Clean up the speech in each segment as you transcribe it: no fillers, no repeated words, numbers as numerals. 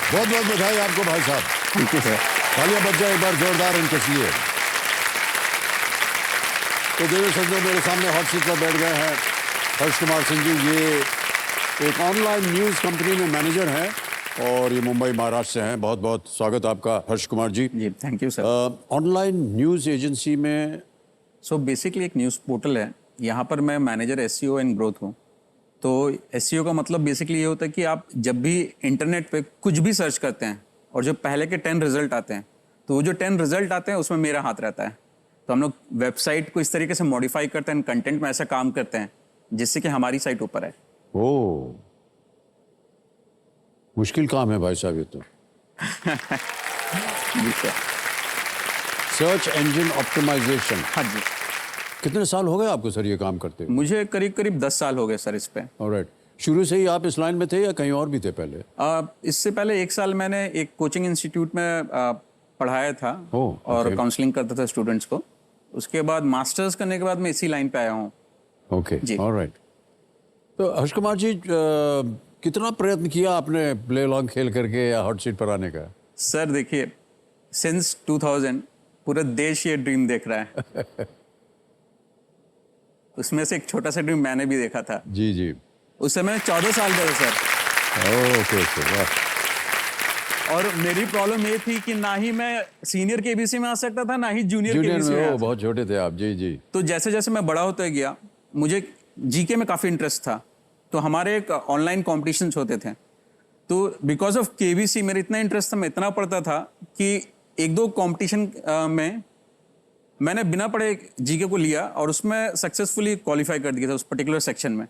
बहुत बहुत बधाई आपको भाई साहब। Thank you sir. तालियां बज जाए एक बार जोरदार इनके लिए। तो देवी सज्जनों, मेरे सामने हॉट सीट पर बैठ गए हैं हर्ष कुमार सिंह जी। ये एक ऑनलाइन न्यूज़ कंपनी में मैनेजर हैं और ये मुंबई महाराष्ट्र से हैं। बहुत बहुत स्वागत आपका हर्ष कुमार जी। जी thank you sir. Online news agency में सो बेसिकली एक न्यूज़ पोर्टल है, यहाँ पर मैं मैनेजर एसईओ एंड ग्रोथ हूँ। तो एसईओ का मतलब बेसिकली ये होता है कि आप जब भी इंटरनेट पे कुछ भी सर्च करते हैं और जो पहले के 10 रिजल्ट आते हैं, तो वो जो 10 रिजल्ट आते हैं उसमें मेरा हाथ रहता है। तो हम लोग वेबसाइट को इस तरीके से मॉडिफाई करते हैं, कंटेंट में ऐसा काम करते हैं जिससे कि हमारी साइट ऊपर है। ओ, मुश्किल काम है भाई साहब ये तो। जी सर। Search engine optimisation. हाँ जी, कितने साल हो गए आपको सर ये काम करते हुए? मुझे करीब करीब 10 साल हो गए सर इस पे। ऑलराइट। शुरू से ही आप इस लाइन में थे या कहीं और भी थे पहले? इससे पहले 1 साल मैंने एक कोचिंग इंस्टीट्यूट में पढ़ाया था और okay. काउंसलिंग करता था स्टूडेंट्स को। उसके बाद मास्टर्स करने के बाद मैं इसी लाइन पे आया हूँ। ओके, जी। ऑलराइट। तो हर्ष कुमार जी, कितना प्रयत्न किया आपने प्ले लॉन्ग खेल करके या हॉट सीट पर आने का? सर देखिए, सिंस 2000 पूरा देश ये ड्रीम देख रहा है। उसमें से एक छोटा सा ड्रीम मैंने भी देखा था। जी जी। उस समय 14 साल का था सर। ओके ओके, वाह। और मेरी प्रॉब्लम ये थी कि ना ही मैं सीनियर केबीसी में आ सकता था, ना ही जूनियर जूनियर केबीसी में में आ वो बहुत छोटे थे आप। जी जी। तो जैसे जैसे मैं बड़ा होता गया, मुझे जीके में काफ़ी इंटरेस्ट था। तो हमारे एक ऑनलाइन कॉम्पिटिशन्स होते थे। तो बिकॉज ऑफ केबीसी मेरा इतना इंटरेस्ट था, मैं इतना पढ़ता था कि 1-2 कॉम्पिटिशन में मैंने बिना पढ़े जीके को लिया और उसमें सक्सेसफुली क्वालिफाई कर दिया था उस पर्टिकुलर सेक्शन में।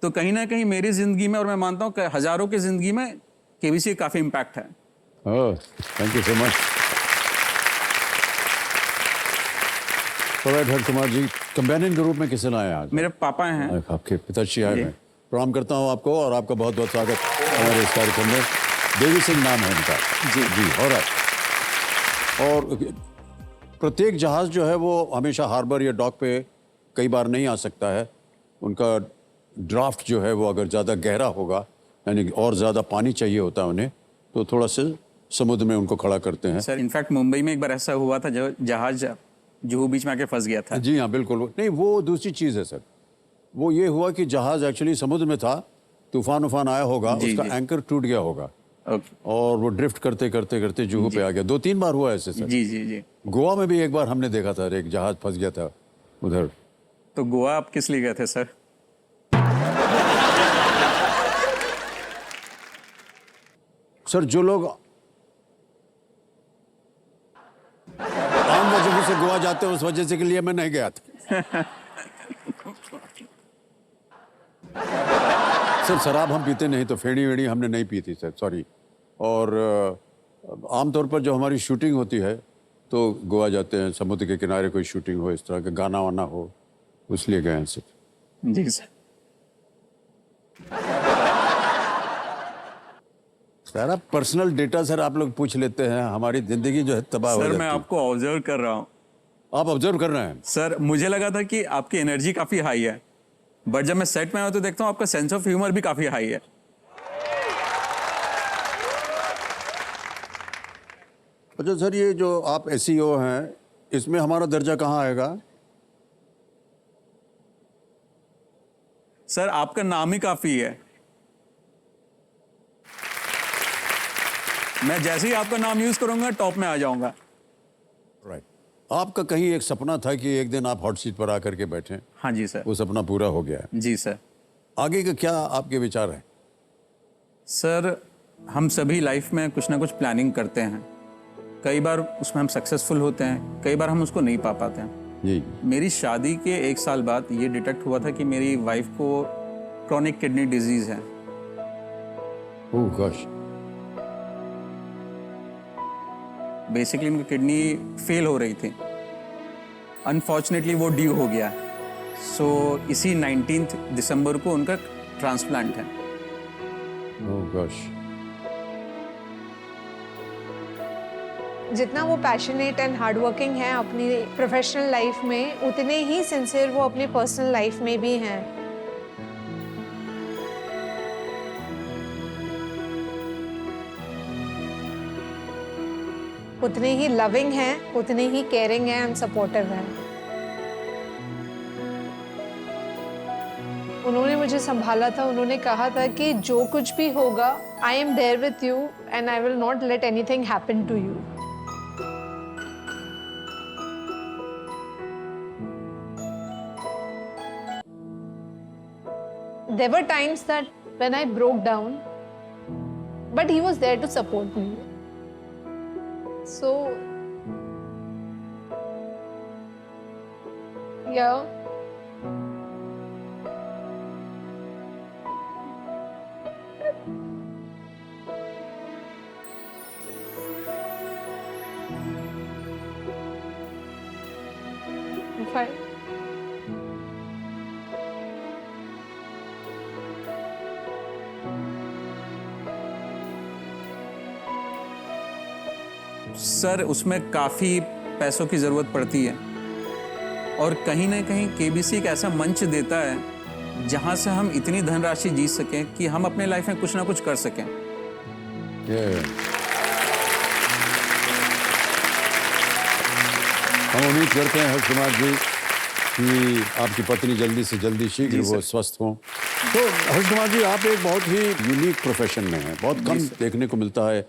तो कहीं ना कहीं मेरी ज़िंदगी में, और मैं मानता हूँ कि हज़ारों की ज़िंदगी में केबीसी काफ़ी इम्पैक्ट है। Oh, thank you so much. Alright Harsh Kumar ji, companion के रूप में किसे लाए आज? मेरे पापा हैं। आपके पिताश्री आए हैं। प्रणाम करता हूँ आपको और आपका बहुत बहुत स्वागत हमारे इस कार्यक्रम में। देवी सिंह नाम है उनका। जी जी, ऑलराइट। और प्रत्येक जहाज़ जो है वो हमेशा हार्बर या डॉक पे कई बार नहीं आ सकता है। उनका ड्राफ्ट जो है वो अगर ज़्यादा गहरा होगा, यानी और ज़्यादा पानी चाहिए होता है उन्हें, तो थोड़ा सा समुद्र में उनको खड़ा करते हैं। सर, इनफैक्ट मुंबई में एक बार ऐसा हुआ था जो जहाज जुहू बीच में आके फंस गया था। जी हाँ, बिल्कुल। नहीं, वो दूसरी चीज़ है सर। वो ये हुआ कि जहाज़ एक्चुअली समुद्र में था, तूफान उफान आया होगा, उसका एंकर टूट गया होगा और वो ड्रिफ्ट करते करते करते जुहू पे आ गया। 2-3 बार हुआ ऐसे सर। जी जी जी। गोवा में भी एक बार हमने देखा था, एक जहाज फंस गया था उधर। तो गोवा आप किस लिए गए थे सर? सर, जो लोग आम वजहों से गोवा जाते हैं उस वजह से के लिए मैं नहीं गया था। सर, शराब हम पीते नहीं, तो फेड़ी वेड़ी हमने नहीं पी थी सर, सॉरी। और आमतौर पर जो हमारी शूटिंग होती है तो गोवा जाते हैं, समुद्र के किनारे कोई शूटिंग हो, इस तरह का गाना वाना हो, उसलिए गए हैं सर। जी सर। सारा पर्सनल डेटा सर आप लोग पूछ लेते हैं, हमारी जिंदगी जो है तबाह हो सर जाती मैं है। आपको ऑब्जर्व कर रहा हूँ। आप ऑब्जर्व कर रहे हैं? सर मुझे लगा था कि आपकी एनर्जी काफ़ी हाई है, बट जब मैं सेट में आया तो देखता हूँ आपका सेंस ऑफ ह्यूमर भी काफ़ी हाई है। अच्छा सर, ये जो आप एसईओ हैं, इसमें हमारा दर्जा कहाँ आएगा? सर आपका नाम ही काफ़ी है। मैं जैसे ही आपका नाम यूज़ करूंगा टॉप में आ जाऊंगा। राइट। आपका कहीं एक सपना था कि एक दिन आप हॉट सीट पर आकर के बैठें। हाँ जी सर। वो सपना पूरा हो गया है। जी सर। आगे का क्या आपके विचार हैं? सर हम सभी लाइफ में कुछ ना कुछ प्लानिंग करते हैं। कई बार उसमें हम सक्सेसफुल होते हैं, कई बार हम उसको नहीं पा पाते हैं। जी। मेरी शादी के 1 साल बाद ये डिटेक्ट हुआ था कि मेरी वाइफ को क्रॉनिक किडनी डिजीज़ है। ओह गॉश। बेसिकली उनकी किडनी फेल हो रही थी। अनफॉर्चुनेटली वो ड्यू हो गया। सो इसी 19 दिसंबर को उनका ट्रांसप्लांट है। ओह गॉश। जितना वो पैशनेट एंड हार्डवर्किंग है अपनी प्रोफेशनल लाइफ में, उतने ही सिंसियर वो अपनी पर्सनल लाइफ में भी हैं। उतने ही लविंग हैं, उतने ही केयरिंग हैं एंड सपोर्टिव हैं। उन्होंने मुझे संभाला था, उन्होंने कहा था कि जो कुछ भी होगा, I am there with you and I will not let anything happen to you. There were times that when I broke down, but he was there to support me. So, yeah. Fine. Sir उसमें काफ़ी पैसों की ज़रूरत पड़ती है और कहीं ना कहीं केबीसी एक ऐसा मंच देता है जहां से हम इतनी धनराशि जीत सकें कि हम अपने लाइफ में कुछ ना कुछ कर सकें। हम उम्मीद करते हैं हर्ष कुमार जी कि आपकी पत्नी जल्दी से जल्दी शीघ्र वो स्वस्थ हों। तो हर्ष कुमार जी, आप एक बहुत ही यूनिक प्रोफेशन में हैं, बहुत कम देखने को मिलता है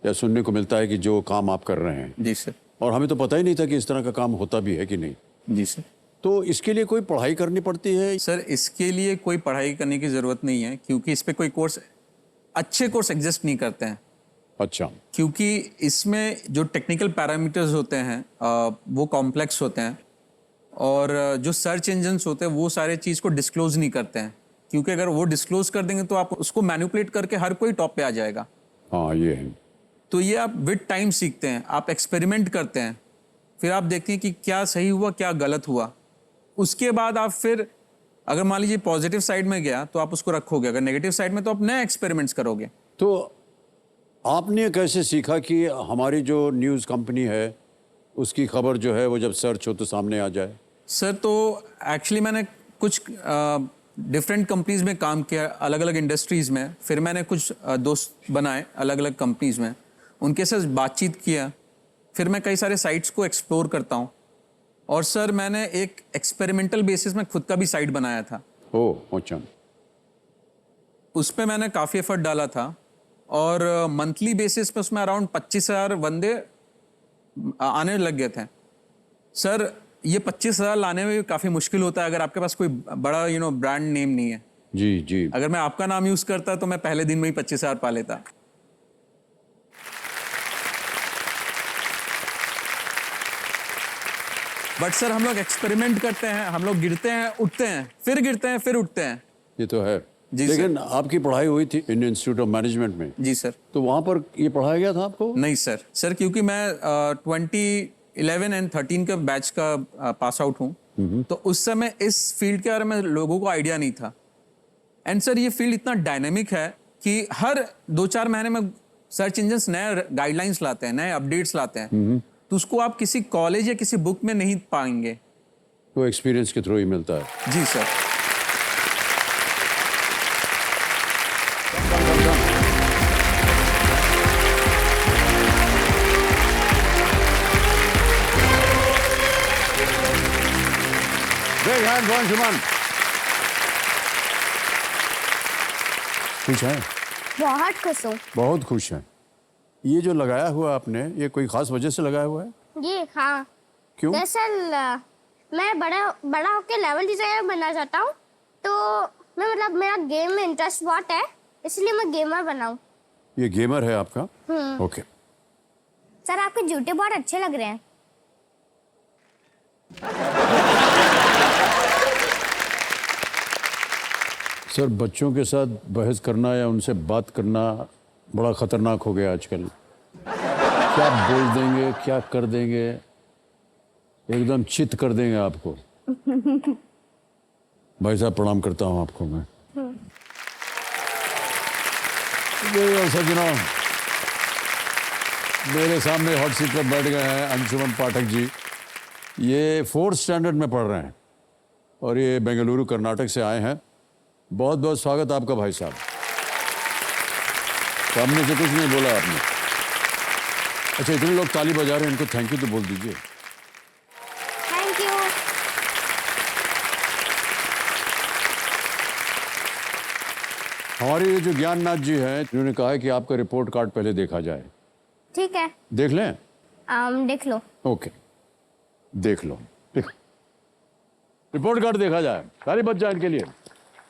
या सुनने को मिलता है कि जो काम आप कर रहे हैं। जी सर। और हमें तो पता ही नहीं था कि इस तरह का काम होता भी है कि नहीं। जी सर। तो इसके लिए कोई पढ़ाई करनी पड़ती है? सर इसके लिए कोई पढ़ाई करने की ज़रूरत नहीं है क्योंकि इस पे कोई कोर्स, अच्छे कोर्स एग्जिस्ट नहीं करते हैं। अच्छा। क्योंकि इसमें जो टेक्निकल पैरामीटर्स होते हैं वो कॉम्प्लेक्स होते हैं और जो सर्च इंजन्स होते हैं वो सारे चीज़ को डिस्क्लोज नहीं करते हैं, क्योंकि अगर वो डिस्क्लोज कर देंगे तो आप उसको मैनिपुलेट करके हर कोई टॉप पे आ जाएगा। हाँ, ये है। तो ये आप विद टाइम सीखते हैं, आप एक्सपेरिमेंट करते हैं, फिर आप देखते हैं कि क्या सही हुआ क्या गलत हुआ। उसके बाद आप फिर अगर मान लीजिए पॉजिटिव साइड में गया तो आप उसको रखोगे, अगर नेगेटिव साइड में तो आप नए एक्सपेरिमेंट्स करोगे। तो आपने कैसे सीखा कि हमारी जो न्यूज़ कंपनी है उसकी खबर जो है वो जब सर्च हो तो सामने आ जाए? सर तो एक्चुअली मैंने कुछ डिफरेंट कंपनीज में काम किया, अलग अलग इंडस्ट्रीज़ में। फिर मैंने कुछ दोस्त बनाए अलग अलग कंपनीज में, उनके साथ बातचीत किया। फिर मैं कई सारे साइट्स को एक्सप्लोर करता हूँ और सर मैंने एक एक्सपेरिमेंटल बेसिस में खुद का भी साइट बनाया था। ओह अच्छा। उस पर मैंने काफ़ी एफर्ट डाला था और मंथली बेसिस पे उसमें अराउंड 25,000 बंदे आने लग गए थे। सर ये 25,000 लाने में भी काफ़ी मुश्किल होता है अगर आपके पास कोई बड़ा ब्रांड नेम नहीं है। जी जी। अगर मैं आपका नाम यूज़ करता तो मैं पहले दिन में ही 25,000 पा लेता। बट सर हम लोग एक्सपेरिमेंट करते हैं, हम लोग गिरते हैं उठते हैं, फिर गिरते हैं फिर उठते हैं। ये तो है। जी लेकिन आपकी पढ़ाई हुई थी इंडियन इंस्टीट्यूट ऑफ मैनेजमेंट में? जी सर। तो वहाँ पर ये पढ़ाया गया था आपको? नहीं सर क्योंकि मैं 2011 एंड 13 के बैच का पास आउट हूँ, तो उस समय इस फील्ड के बारे में लोगों को आइडिया नहीं था। एंड सर ये फील्ड इतना डायनेमिक है कि हर 2-4 महीने में सर्च इंजन्स नए गाइडलाइंस लाते हैं, नए अपडेट्स लाते हैं, तो उसको आप किसी कॉलेज या किसी बुक में नहीं पाएंगे। तो एक्सपीरियंस के थ्रू ही मिलता है। जी sir. Big hand for Anshuman. खुश हैं? बहुत खुश हूँ। बहुत खुश हैं। ये जो लगाया हुआ आपने, ये कोई खास वजह से लगाया हुआ है? जी हाँ। क्यों? दरअसल मैं बड़ा होकर लेवल डिजाइनर बनना चाहता हूँ, तो मैं मेरा गेम में इंटरेस्ट बहुत है, इसलिए मैं गेमर बनाऊँ। ये गेमर है आपका? ओके। सर आपके जूते बहुत अच्छे लग रहे हैं। सर बच्चों के साथ बहस करना या उनसे बात करना बड़ा खतरनाक हो गया आजकल। क्या बोल देंगे, क्या कर देंगे, एकदम चित कर देंगे आपको। भाई साहब प्रणाम करता हूँ आपको मैं। सज्जनों, मेरे सामने हॉट सीट पर बैठ गए हैं अंशुमन पाठक जी। ये 4th स्टैंडर्ड में पढ़ रहे हैं और ये बेंगलुरु कर्नाटक से आए हैं। बहुत बहुत स्वागत आपका भाई साहब। सामने से कुछ नहीं बोला आपने। अच्छा, इतने लोग ताली बजा रहे हैं, इनको थैंक यू तो बोल दीजिए। Thank you. हमारे ये जो ज्ञाननाथ जी हैं, उन्होंने कहा है कि आपका रिपोर्ट कार्ड पहले देखा जाए। ठीक है, देख लें? देख लो। ओके, देख लो। रिपोर्ट कार्ड देखा जाए, सारी बच जाए इनके लिए।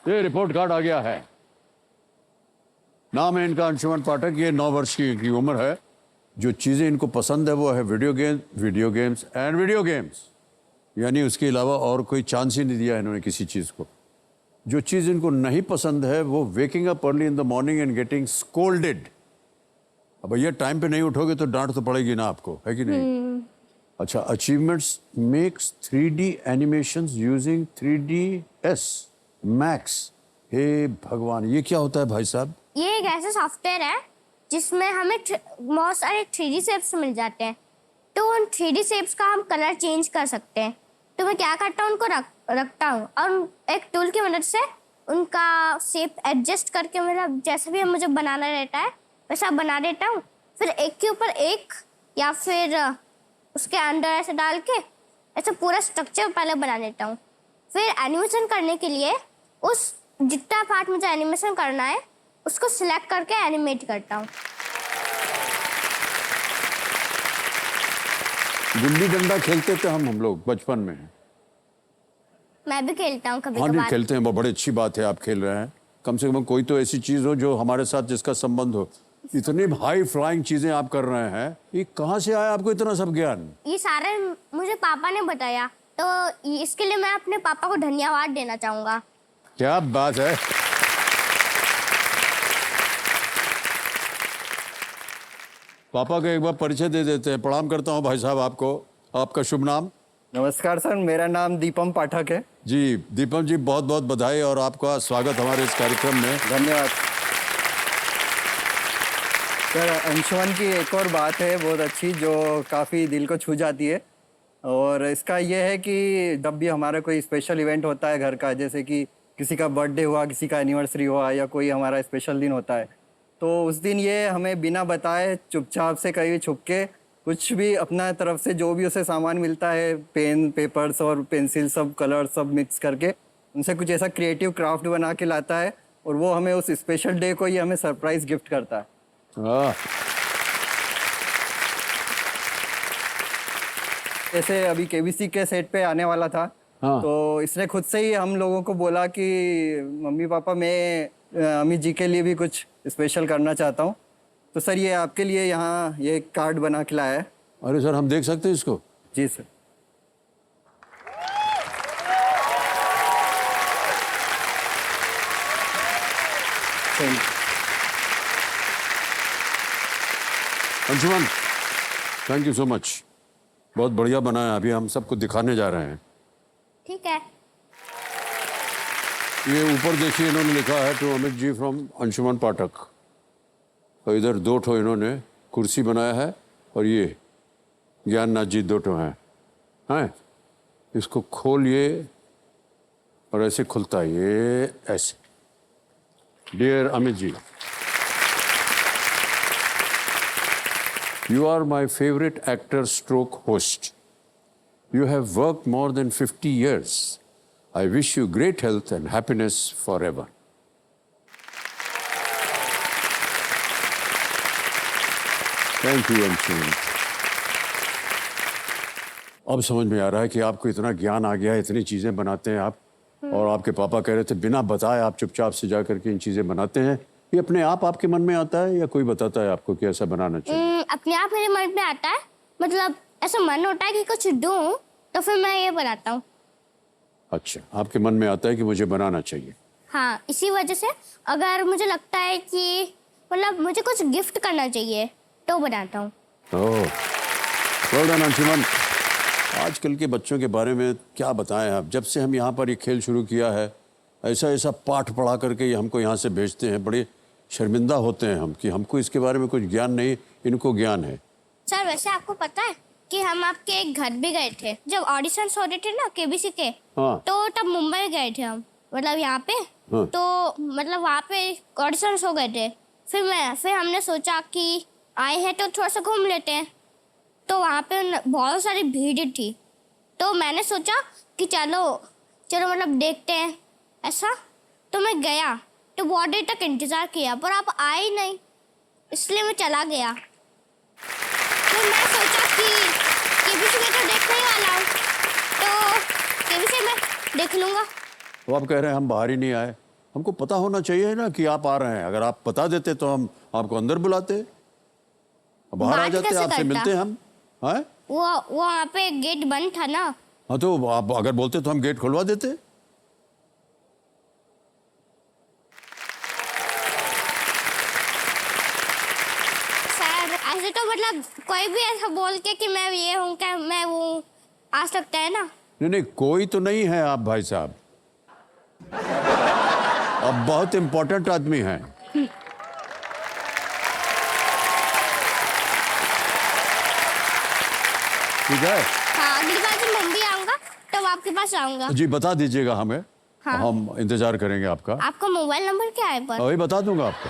ये रिपोर्ट कार्ड आ गया है। नाम है इनका अंशुमन पाठक। ये 9 वर्ष की उम्र है। जो चीज़ें इनको पसंद है वो है video games and video games, यानी उसके अलावा और कोई चांस ही नहीं दिया है इन्होंने किसी चीज़ को। जो चीज़ इनको नहीं पसंद है वो waking up early in the morning and getting scolded. अब भैया टाइम पे नहीं उठोगे तो डांट तो पड़ेगी ना आपको, है कि नहीं? अच्छा, achievements makes 3D animations using 3ds max. हे भगवान, ये क्या होता है भाई साहब? ये एक ऐसा सॉफ्टवेयर है जिसमें हमें बहुत सारे 3D शेप्स मिल जाते हैं, तो उन 3D शेप्स का हम कलर चेंज कर सकते हैं। तो मैं क्या करता हूँ, उनको रखता हूँ और एक टूल की मदद से उनका शेप एडजस्ट करके, मतलब जैसे भी मुझे बनाना रहता है वैसा बना देता हूँ। फिर एक के ऊपर एक या फिर उसके अंदर ऐसे डाल के ऐसे पूरा स्ट्रक्चर पहले बना देता हूँ। फिर एनिमेशन करने के लिए उस जितना पार्ट मुझे एनिमेशन करना है उसको सिलेक्ट करके एनिमेट करता हूँ। गुल्ली डंडा खेलते थे हम लोग बचपन में। मैं भी खेलता हूँ कभी हाँ, नहीं कभार। खेलते हैं, बड़ी अच्छी बात है आप खेल रहे हैं। कम से कम कोई तो ऐसी चीज हो जो हमारे साथ जिसका संबंध हो। इतनी हाई फ्लाइंग चीजें आप कर रहे हैं, ये कहाँ से आया आपको इतना सब ज्ञान? ये सारे मुझे पापा ने बताया, तो इसके लिए मैं अपने पापा को धन्यवाद देना चाहूंगा। क्या बात है। पापा का एक बार परिचय दे देते हैं। प्रणाम करता हूँ भाई साहब आपको। आपका शुभ नाम? नमस्कार सर, मेरा नाम दीपम पाठक है। जी दीपम जी, बहुत बहुत बधाई और आपका स्वागत हमारे इस कार्यक्रम में। धन्यवाद सर। अंशुमन की एक और बात है बहुत अच्छी जो काफ़ी दिल को छू जाती है, और इसका ये है कि जब भी हमारा कोई स्पेशल इवेंट होता है घर का, जैसे कि किसी का बर्थडे हुआ, किसी का एनिवर्सरी हुआ या कोई हमारा स्पेशल दिन होता है, तो उस दिन ये हमें बिना बताए चुपचाप से कहीं छुप के कुछ भी अपना तरफ से जो भी उसे सामान मिलता है, पेन, पेपर्स और पेंसिल, सब कलर सब मिक्स करके उनसे कुछ ऐसा क्रिएटिव क्राफ्ट बना के लाता है, और वो हमें उस स्पेशल डे को ही हमें सरप्राइज गिफ्ट करता है। जैसे अभी केबीसी के सेट पे आने वाला था, हाँ। तो इसने खुद से ही हम लोगों को बोला कि मम्मी पापा, मैं अमित जी के लिए भी कुछ स्पेशल करना चाहता हूँ, तो सर ये आपके लिए यहाँ ये कार्ड बना के लाया है। अरे सर, हम देख सकते हैं इसको? जी sir. Anshuman, thank you so much. बहुत बढ़िया बनाया। अभी हम सबको दिखाने जा रहे हैं। ठीक है। ये ऊपर देखिए, इन्होंने लिखा है टू अमित जी फ्रॉम अंशुमन पाठक। और इधर 2 ठो इन्होंने कुर्सी बनाया है, और ये ज्ञाननाथ जी 2 ठो हैं। इसको खोलिए और ऐसे खुलता है, ये ऐसे। Dear Amit ji, you are my favorite actor stroke host. You have worked more than 50 years. I wish you great health and happiness forever. Thank you, Anshuman. अब समझ में आ रहा है कि आपको इतना ज्ञान आ गया है, इतनी चीजें बनाते हैं आप। और आपके पापा कह रहे थे बिना बताए आप चुपचाप से जा करके इन चीजें बनाते हैं। ये अपने आप आपके मन में आता है या कोई बताता है आपको कि ऐसा बनाना चाहिए? अपने आप मेरे मन में आता है, मतलब ऐसा मन होता है कि कुछ दूं, तो फिर मैं ये बनाता हूँ। अच्छा, आपके मन में आता है कि मुझे बनाना चाहिए। हाँ, इसी वजह से अगर मुझे लगता है कि मतलब मुझे कुछ गिफ्ट करना चाहिए तो बनाता हूँ। ओह, वेल डन अंशुमन। आजकल के बच्चों के बारे में क्या बताएं आप। जब से हम यहाँ पर ये खेल शुरू किया है, ऐसा ऐसा पाठ पढ़ा करके ये हमको यहाँ से भेजते हैं। बड़े शर्मिंदा होते हैं हम कि हमको इसके बारे में कुछ ज्ञान नहीं, इनको ज्ञान है। सर वैसे आपको पता है कि हम आपके एक घर भी गए थे जब ऑडिशंस हो रहे थे ना केबीसी के। हाँ। तो तब मुंबई गए थे हम, मतलब यहाँ पे। हाँ। तो मतलब वहाँ पे ऑडिशंस हो गए थे। फिर हमने सोचा कि आए हैं तो थोड़ा सा घूम लेते हैं, तो वहाँ पे बहुत सारी भीड़ थी, तो मैंने सोचा कि चलो चलो मतलब देखते हैं ऐसा। तो मैं गया तो बहुत देर तक इंतज़ार किया पर आप आए ही नहीं, इसलिए मैं चला गया। तो मैं सोचा कि केबीसी में तो देखने ही वाला हूँ, तो केबीसी में देख लूँगा। तो आप कह रहे हैं हम बाहर ही नहीं आए, हमको पता होना चाहिए ना कि आप आ रहे हैं। अगर आप बता देते तो हम आपको अंदर बुलाते, बाहर आ बात जाते, कैसे आपसे करता? मिलते हम। हैं? वो वहाँ पे गेट बंद था ना। हाँ तो आप अगर बोलते तो हम गेट खुलवा देते। सर ऐसे तो मतलब कोई भी ऐसा बोल के कि मैं ये हूँ क्या मैं वो आ सकता है ना। नहीं नहीं, कोई तो नहीं है आप भाई साहब, आप बहुत इंपॉर्टेंट आदमी हैं। ठीक है हाँ अगली बार जब मुंबई आऊँगा तब आपके पास आऊँगा। जी, बता दीजिएगा हमें। हाँ। हम इंतजार करेंगे आपका। आपका मोबाइल नंबर क्या है पर? वही बता दूंगा आपको।